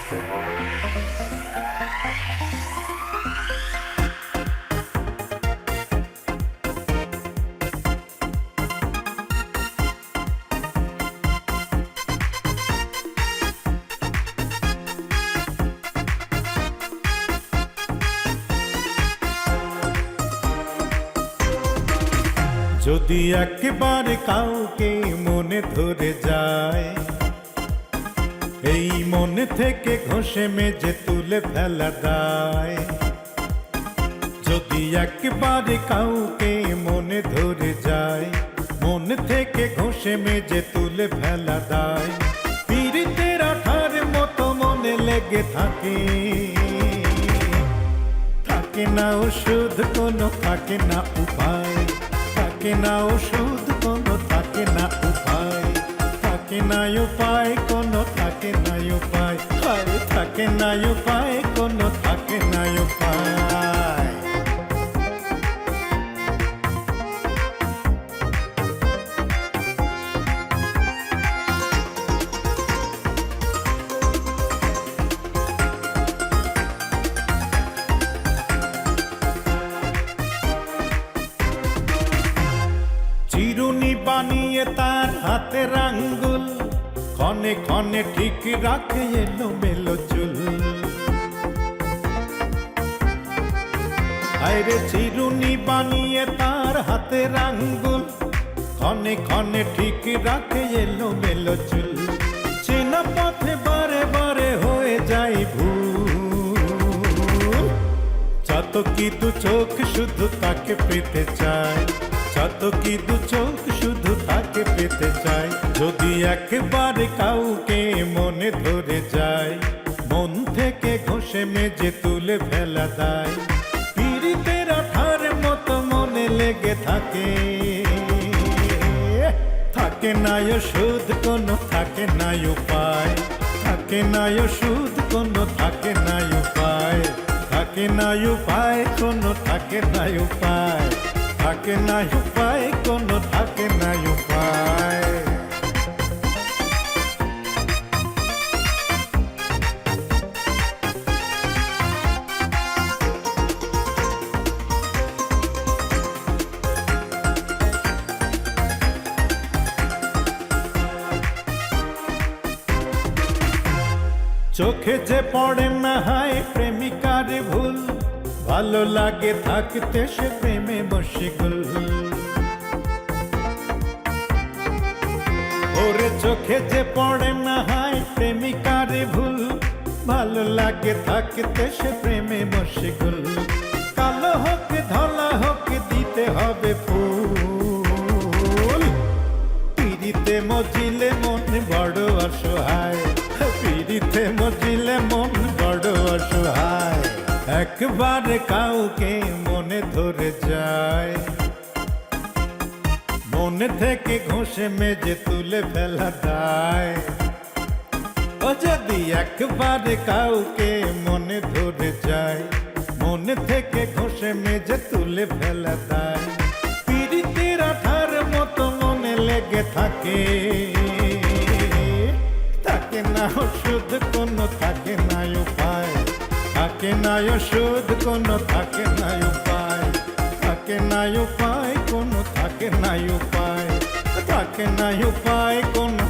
যদি একবার কাউকে মনে ধরে যায়, এই মনে থেকে ঘষে মেজে তুলে ফেলা দায়। যদি একবার কাউকে মনে ধরে যায়, মন থেকে ঘষে মেজে তুলে ফেলা দায়। পীড়িতের আঠার মতো মনে লেগে থাকে, থাকে না ওষুধ কোনো, থাকে না উপায়। থাকে না ওষুধ কোনো, থাকে না উপায়। থাকে না উপায় কোনো, থাকে না উপায়। আরে থাকে না উপায় কোনো, থাকে না উপায়। চিরুনি বানিয়ে তার হাতের আঙ্গুল, ক্ষণে ক্ষণে ঠিক রাখে এলোমেলো চুল। আরে চিরুনি বানিয়ে তার হাতের আঙ্গুল, ক্ষণে ক্ষণে ঠিক রাখে এলোমেলো চুল। চেনা পথে বারে বারে হয়ে যায় ভুল। যত কি দু চোখ শুধু তাকে পেতে চায়, যত কি দু চোখ শুধু তাকে পেতে চায়। যদি একবার কাউকে মনে ধরে যায়, মন থেকে ঘষে মেজে তুলে ফেলা দায়। পীড়িতের আঠার মতো মনে লেগে থাকে, থাকে না ওষুধ কোনো, থাকে না উপায়। থাকে না ওষুধ কোনো, থাকে না উপায়। থাকে না উপায় কোনো, থাকে না উপায়। থাকে না উপায় কোনো, থাকে না উপায়। চোখে যে পড়ে না হয় প্রেমিকার ভুল, ভালো লাগে থাকতে সে প্রেমে মশগুল। ওরে চোখে যে পড়ে না হয় প্রেমিকার ভুল, ভালো লাগে থাকতে সে প্রেমে মশগুল। কালো হোক ধলা হোক দিতে হবে ফুল। পিড়িতে মজিলে মন বড় অসহায়, পিড়িতে মজিলে মন বড় অসহায়। একবার কাউকে মনে ধরে যায়, মনে থেকে ঘষে মেজে তুলে ফেলা দায়। ও যদি একবার কাউকে মনে ধরে যায়, মনে থেকে ঘষে মেজে তুলে ফেলা দায়। পীড়িতের আঠার মতো মনে লেগে থাকে, থাকে না ওষুধ কোনো, থাকে না উপায়। থাকে না ওষুধ কোনো, থাকে না উপায়। থাকে না উপায় কোনো, থাকে না উপায়। থাকে না উপায় কোনো।